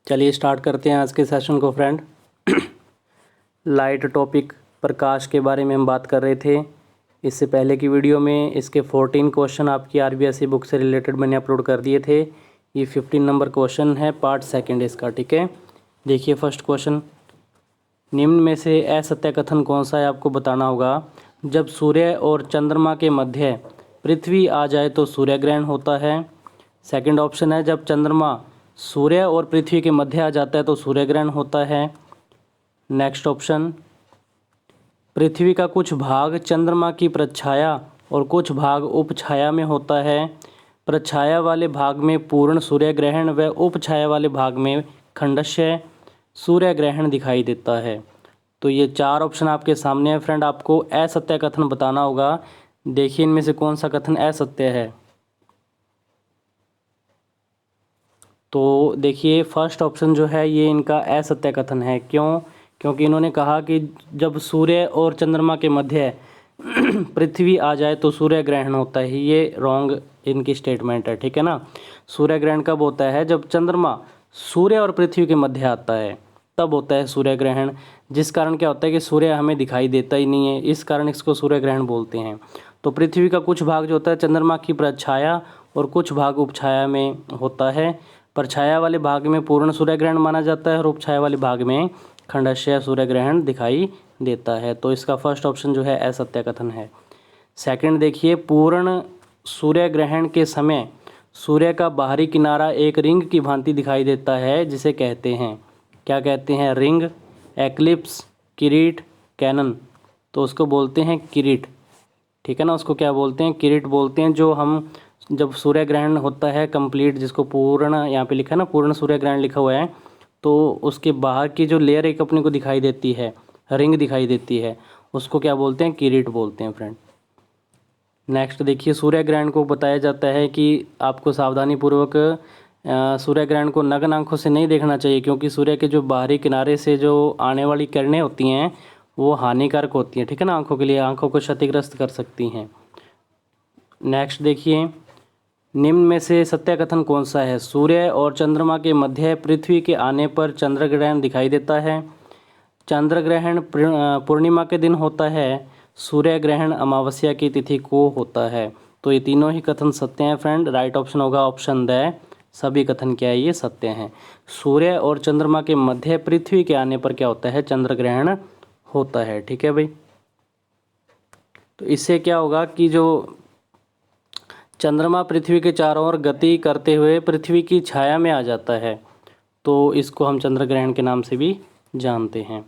चलिए स्टार्ट करते हैं आज के सेशन को फ्रेंड। लाइट टॉपिक प्रकाश के बारे में हम बात कर रहे थे। इससे पहले की वीडियो में इसके 14 क्वेश्चन आपकी आरबीएसई बुक से रिलेटेड मैंने अपलोड कर दिए थे। ये 15 नंबर क्वेश्चन है, पार्ट सेकंड इसका, ठीक है। देखिए फर्स्ट क्वेश्चन, निम्न में से असत्य कथन कौन सा है आपको बताना होगा। जब सूर्य और चंद्रमा के मध्य पृथ्वी आ जाए तो सूर्य ग्रहण होता है। सेकंड ऑप्शन है, जब चंद्रमा सूर्य और पृथ्वी के मध्य आ जाता है तो सूर्य ग्रहण होता है। नेक्स्ट ऑप्शन, पृथ्वी का कुछ भाग चंद्रमा की प्रछाया और कुछ भाग उपछाया में होता है। प्रछाया वाले भाग में पूर्ण सूर्य ग्रहण व उपछाया वाले भाग में खंडशः सूर्य ग्रहण दिखाई देता है। तो ये चार ऑप्शन आपके सामने है फ्रेंड, आपको असत्य कथन बताना होगा। देखिए इनमें से कौन सा कथन असत्य है। तो देखिए फर्स्ट ऑप्शन जो है ये इनका असत्य कथन है। क्यों? क्योंकि इन्होंने कहा कि जब सूर्य और चंद्रमा के मध्य पृथ्वी आ जाए तो सूर्य ग्रहण होता है। ये रॉन्ग इनकी स्टेटमेंट है, ठीक है ना। सूर्य ग्रहण कब होता है? जब चंद्रमा सूर्य और पृथ्वी के मध्य आता है तब होता है सूर्य ग्रहण। जिस कारण क्या होता है कि सूर्य हमें दिखाई देता ही नहीं है, इस कारण इसको सूर्य ग्रहण बोलते हैं। तो पृथ्वी का कुछ भाग जो होता है चंद्रमा की प्रछाया और कुछ भाग उपछाया में होता है। परछाया वाले भाग में पूर्ण सूर्य ग्रहण माना जाता है और उपछाया वाले भाग में खंडशः सूर्य ग्रहण दिखाई देता है। तो इसका फर्स्ट ऑप्शन जो है असत्य कथन है। सेकंड देखिए, पूर्ण सूर्य ग्रहण के समय सूर्य का बाहरी किनारा एक रिंग की भांति दिखाई देता है, जिसे कहते हैं, क्या कहते हैं? रिंग, एक्लिप्स, किरीट, कैनन। तो उसको बोलते हैं किरीट, ठीक है ना। उसको क्या बोलते हैं? किरीट बोलते हैं। जो हम जब सूर्य ग्रहण होता है कंप्लीट, जिसको पूर्ण यहाँ पे लिखा है ना, पूर्ण सूर्य ग्रहण लिखा हुआ है, तो उसके बाहर की जो लेयर एक अपने को दिखाई देती है, रिंग दिखाई देती है, उसको क्या बोलते हैं? किरीट बोलते हैं फ्रेंड। नेक्स्ट देखिए, सूर्य ग्रहण को बताया जाता है कि आपको सावधानीपूर्वक सूर्य ग्रहण को नग्न आंखों से नहीं देखना चाहिए, क्योंकि सूर्य के जो बाहरी किनारे से जो आने वाली किरणें होती हैं वो हानिकारक होती हैं, ठीक है ना, आंखों के लिए, आंखों को क्षतिग्रस्त कर सकती हैं। नेक्स्ट देखिए, निम्न में से सत्य कथन कौन सा है? सूर्य और चंद्रमा के मध्य पृथ्वी के आने पर चंद्र ग्रहण दिखाई देता है। चंद्र ग्रहण पूर्णिमा के दिन होता है। सूर्य ग्रहण अमावस्या की तिथि को होता है। तो ये तीनों ही कथन सत्य हैं फ्रेंड। राइट ऑप्शन होगा ऑप्शन द। सभी कथन क्या है? ये सत्य हैं। सूर्य और चंद्रमा के मध्य पृथ्वी के आने पर क्या होता है? चंद्र ग्रहण होता है, ठीक है भाई। तो इससे क्या होगा कि जो चंद्रमा पृथ्वी के चारों ओर गति करते हुए पृथ्वी की छाया में आ जाता है, तो इसको हम चंद्र ग्रहण के नाम से भी जानते हैं।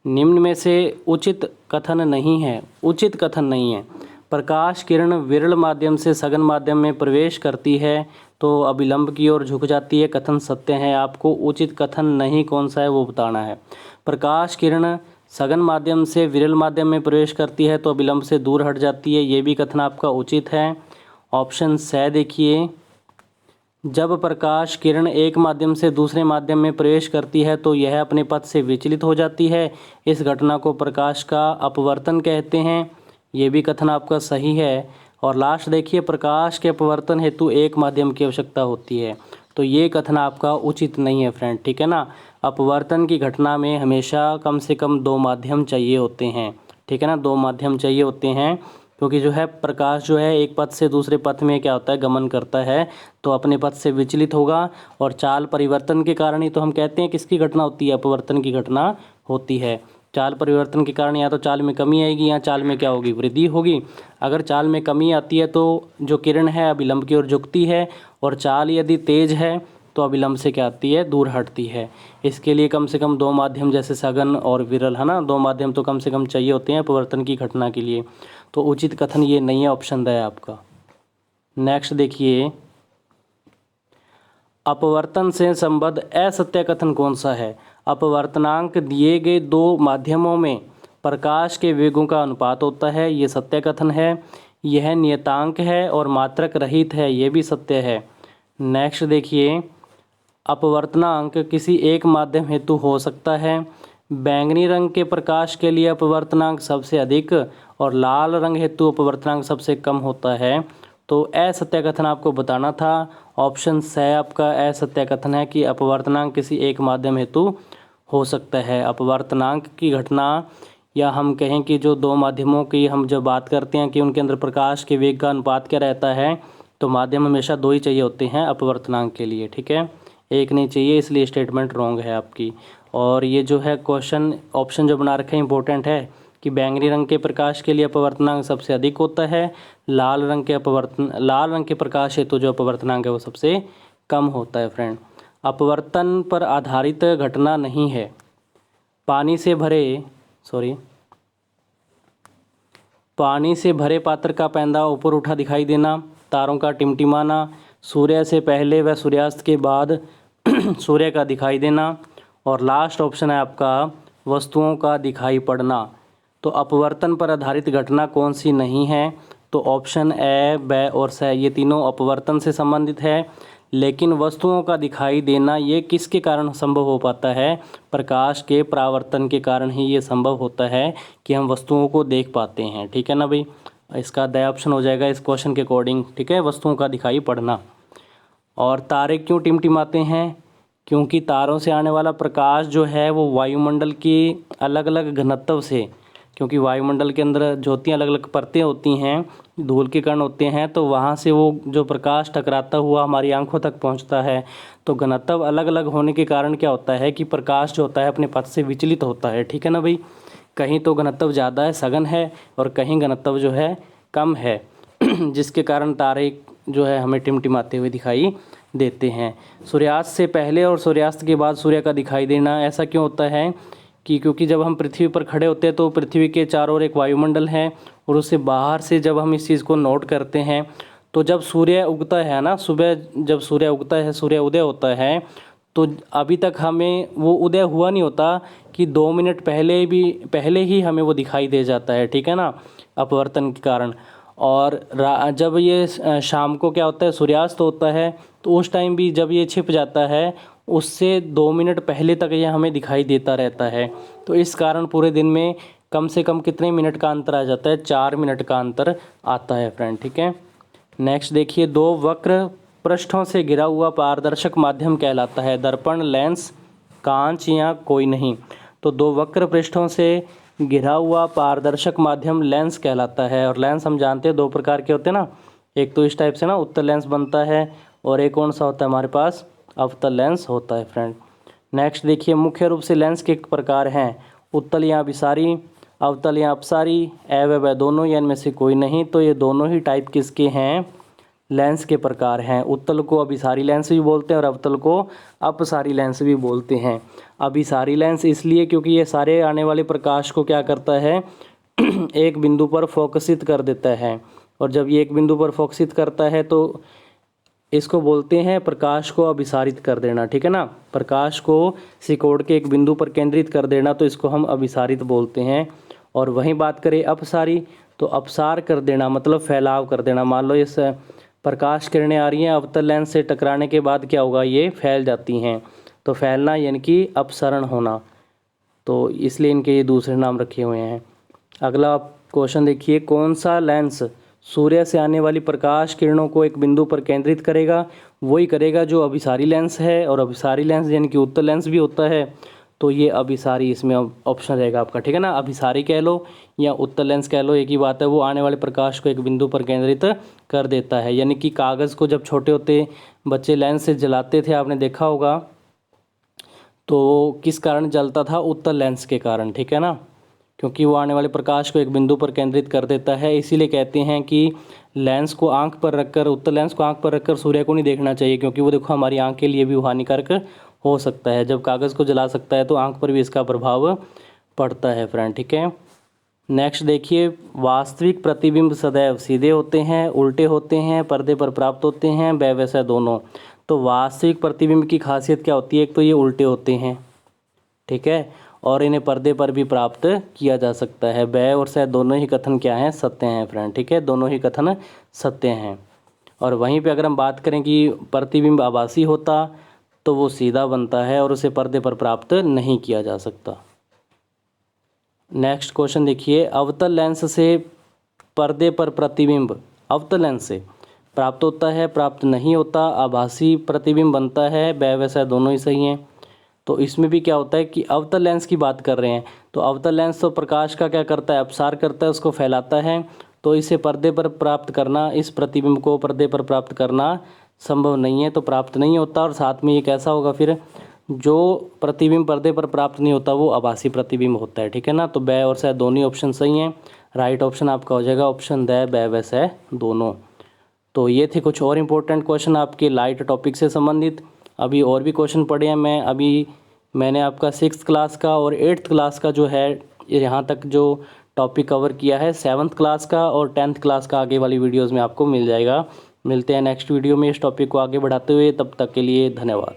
निम्न में से उचित कथन नहीं है। उचित कथन नहीं है। प्रकाश किरण विरल माध्यम से सघन माध्यम में प्रवेश करती है तो अभिलंब की ओर झुक जाती है, कथन सत्य है। आपको उचित कथन नहीं कौन सा है वो बताना है। प्रकाश किरण सघन माध्यम से विरल माध्यम में प्रवेश करती है तो अभिलंब से दूर हट जाती है, ये भी कथन आपका उचित है। ऑप्शन स देखिए, जब प्रकाश किरण एक माध्यम से दूसरे माध्यम में प्रवेश करती है तो यह अपने पथ से विचलित हो जाती है। इस घटना को प्रकाश का अपवर्तन कहते हैं, ये भी कथन आपका सही है। और लास्ट देखिए, प्रकाश के अपवर्तन हेतु एक माध्यम की आवश्यकता होती है, तो ये कथन आपका उचित नहीं है फ्रेंड, ठीक है ना। अपवर्तन की घटना में हमेशा कम से कम दो माध्यम चाहिए होते हैं, ठीक है ना, दो माध्यम चाहिए होते हैं, क्योंकि जो है प्रकाश जो है एक पथ से दूसरे पथ में क्या होता है? गमन करता है, तो अपने पथ से विचलित होगा। और चाल परिवर्तन के कारण ही तो हम कहते हैं किसकी घटना होती है? अपवर्तन की घटना होती है। चाल परिवर्तन के कारण या तो चाल में कमी आएगी या चाल में क्या होगी? वृद्धि होगी। अगर चाल में कमी आती है तो जो किरण है अभिलंब की ओर झुकती है, और चाल यदि तेज है तो अभिलंब से क्या आती है? दूर हटती है। इसके लिए कम से कम दो माध्यम, जैसे सघन और विरल, है ना, दो माध्यम तो कम से कम चाहिए होते हैं अपवर्तन की घटना के लिए। तो उचित कथन ये नहीं है, ऑप्शन द है आपका। नेक्स्ट देखिए, अपवर्तन से संबद्ध असत्य कथन कौन सा है? अपवर्तनांक दिए गए दो माध्यमों में प्रकाश के वेगों का अनुपात होता है, ये सत्य कथन है। यह नियतांक है और मात्रक रहित है, ये भी सत्य है। नेक्स्ट देखिए, अपवर्तनांक किसी एक माध्यम हेतु हो सकता है। बैंगनी रंग के प्रकाश के लिए अपवर्तनांक सबसे अधिक और लाल रंग हेतु अपवर्तनांक सबसे कम होता है। तो असत्य कथन आपको बताना था। ऑप्शन है आपका असत्य कथन है कि अपवर्तनांक किसी एक माध्यम हेतु हो सकता है। अपवर्तनांक की घटना, या हम कहें कि जो दो माध्यमों की हम जब बात करते हैं कि उनके अंदर प्रकाश के वेग का अनुपात क्या रहता है, तो माध्यम हमेशा दो ही चाहिए होते हैं अपवर्तनांक के लिए, ठीक है, एक नहीं चाहिए, इसलिए स्टेटमेंट रॉन्ग है आपकी। और ये जो है क्वेश्चन ऑप्शन जो बना रखे हैं इंपॉर्टेंट है कि बैंगनी रंग के प्रकाश के लिए अपवर्तनांक सबसे अधिक होता है, लाल रंग के प्रकाश हेतु जो अपवर्तनांक है वो सबसे कम होता है फ्रेंड। अपवर्तन पर आधारित घटना नहीं है। पानी से भरे पात्र का पैंदा ऊपर उठा दिखाई देना, तारों का टिमटिमाना, सूर्य से पहले व सूर्यास्त के बाद सूर्य का दिखाई देना, और लास्ट ऑप्शन है आपका वस्तुओं का दिखाई पड़ना। तो अपवर्तन पर आधारित घटना कौन सी नहीं है? तो ऑप्शन ए, ब और स ये तीनों अपवर्तन से संबंधित है। लेकिन वस्तुओं का दिखाई देना ये किसके कारण संभव हो पाता है? प्रकाश के परावर्तन के कारण ही ये संभव होता है कि हम वस्तुओं को देख पाते हैं, ठीक है ना भाई। इसका द ऑप्शन हो जाएगा इस क्वेश्चन के अकॉर्डिंग, ठीक है, वस्तुओं का दिखाई पड़ना। और तारे क्यों टिमटिमाते हैं? क्योंकि तारों से आने वाला प्रकाश जो है वो वायुमंडल की अलग अलग घनत्व से, क्योंकि वायुमंडल के अंदर जो होती हैं अलग अलग परतें होती हैं, धूल के कण होते हैं, तो वहाँ से वो जो प्रकाश टकराता हुआ हमारी आंखों तक पहुँचता है। तो घनत्व अलग अलग होने के कारण क्या होता है कि प्रकाश जो होता है अपने पथ से विचलित होता है, ठीक है ना भाई। कहीं तो घनत्व ज़्यादा है, सघन है, और कहीं घनत्व जो है कम है जिसके कारण तारे जो है हमें टिमटिमाते हुए दिखाई देते हैं। सूर्यास्त से पहले और सूर्यास्त के बाद सूर्य का दिखाई देना ऐसा क्यों होता है कि क्योंकि जब हम पृथ्वी पर खड़े होते हैं तो पृथ्वी के चारों ओर एक वायुमंडल है, और उससे बाहर से जब हम इस चीज़ को नोट करते हैं तो जब सूर्य उगता है ना, सुबह जब सूर्य उगता है, सूर्य उदय होता है, तो अभी तक हमें वो उदय हुआ नहीं होता कि 2 मिनट पहले ही हमें वो दिखाई दे जाता है, ठीक है ना, अपवर्तन के कारण। और जब ये शाम को क्या होता है, सूर्यास्त होता है, तो उस टाइम भी जब ये छिप जाता है उससे 2 मिनट पहले तक ये हमें दिखाई देता रहता है। तो इस कारण पूरे दिन में कम से कम कितने मिनट का अंतर आ जाता है? 4 मिनट का अंतर आता है फ्रेंड, ठीक है। नेक्स्ट देखिए, दो वक्र पृष्ठों से घिरा हुआ पारदर्शक माध्यम कहलाता है? दर्पण, लेंस, कांच या कोई नहीं? तो दो वक्र पृष्ठों से घिरा हुआ पारदर्शक माध्यम लेंस कहलाता है। और लेंस हम जानते हैं 2 प्रकार के होते हैं ना, एक तो इस टाइप से ना उत्तल लेंस बनता है, और एक कौन सा होता है हमारे पास? अवतल लेंस होता है फ्रेंड। नेक्स्ट देखिए, मुख्य रूप से लेंस के प्रकार हैं? उत्तल या अभिसारी, अवतल या अपसारी, व दोनों या इनमें से कोई नहीं? तो ये दोनों ही टाइप किसके हैं? लेंस के प्रकार हैं। उत्तल को अभिसारी लेंस भी बोलते हैं और अवतल को अपसारी लेंस भी बोलते हैं। अभिसारी लेंस इसलिए क्योंकि ये सारे आने वाले प्रकाश को क्या करता है एक बिंदु पर फोकसित कर देता है, और जब ये एक बिंदु पर फोकसित करता है तो इसको बोलते हैं प्रकाश को अभिसारित कर देना, ठीक है ना। प्रकाश को सिकोड़ के एक बिंदु पर केंद्रित कर देना, तो इसको हम अभिसारित बोलते हैं। और वहीं बात करें अपसारी, तो अपसार कर देना मतलब फैलाव कर देना। मान लो इस प्रकाश किरणें आ रही हैं, अवतल लेंस से टकराने के बाद क्या होगा, ये फैल जाती हैं, तो फैलना यानी कि अपसरण होना, तो इसलिए इनके ये दूसरे नाम रखे हुए हैं। अगला क्वेश्चन देखिए, कौन सा लेंस सूर्य से आने वाली प्रकाश किरणों को एक बिंदु पर केंद्रित करेगा? वही करेगा जो अभिसारी लेंस है, और अभिसारी लेंस यानी कि उत्तल लेंस भी होता है, तो ये अभिसारी इसमें ऑप्शन रहेगा आपका, ठीक है ना। अभिसारी कह लो या उत्तल लेंस कह लो, एक ही बात है, वो आने वाले प्रकाश को एक बिंदु पर केंद्रित कर देता है। यानी कि कागज़ को जब छोटे होते बच्चे लेंस से जलाते थे, आपने देखा होगा, तो किस कारण जलता था? उत्तल लेंस के कारण, ठीक है ना, क्योंकि वो आने वाले प्रकाश को एक बिंदु पर केंद्रित कर देता है। इसीलिए कहते हैं कि लेंस को आंख पर रखकर, उत्तल लेंस को आंख पर रखकर सूर्य को नहीं देखना चाहिए, क्योंकि वो देखो हमारी आंख के लिए भी हानिकारक हो सकता है। जब कागज़ को जला सकता है तो आंख पर भी इसका प्रभाव पड़ता है फ्रेंड, ठीक है। नेक्स्ट देखिए, वास्तविक प्रतिबिंब सदैव सीधे होते हैं, उल्टे होते हैं, पर्दे पर प्राप्त होते हैं, वैसे दोनों? तो वास्तविक प्रतिबिंब की खासियत क्या होती है? एक तो ये उल्टे होते हैं, ठीक है, और इन्हें पर्दे पर भी प्राप्त किया जा सकता है। ब और स दोनों ही कथन क्या हैं? सत्य हैं फ्रेंड, ठीक है, दोनों ही कथन सत्य हैं। और वहीं पे अगर हम बात करें कि प्रतिबिंब आभासी होता तो वो सीधा बनता है और उसे पर्दे पर प्राप्त नहीं किया जा सकता। नेक्स्ट क्वेश्चन देखिए, अवतल लेंस से पर्दे पर प्रतिबिंब, अवतल लेंस से प्राप्त होता है, प्राप्त नहीं होता, आभासी प्रतिबिंब बनता है, व वैसा दोनों ही सही हैं। तो इसमें भी क्या होता है कि अवतल लेंस की बात कर रहे हैं, तो अवतल लेंस तो प्रकाश का क्या करता है, अपसार करता है, उसको फैलाता है। तो इसे पर्दे पर प्राप्त करना, इस प्रतिबिंब को पर्दे पर प्राप्त करना संभव नहीं है, तो प्राप्त नहीं होता। और साथ में ये कैसा होगा फिर, जो प्रतिबिंब पर्दे पर प्राप्त नहीं होता वो आभासी प्रतिबिंब होता है, ठीक है ना। तो ब और स दोनों ऑप्शन सही हैं। राइट ऑप्शन आपका हो जाएगा ऑप्शन द, ब व स दोनों। तो ये थे कुछ और इम्पोर्टेंट क्वेश्चन आपके लाइट टॉपिक से संबंधित। अभी और भी क्वेश्चन पढ़े हैं, मैंने आपका 6th क्लास का और 8th क्लास का जो है यहाँ तक जो टॉपिक कवर किया है, 7th क्लास का और 10th क्लास का आगे वाली वीडियोज़ में आपको मिल जाएगा। मिलते हैं नेक्स्ट वीडियो में इस टॉपिक को आगे बढ़ाते हुए, तब तक के लिए धन्यवाद।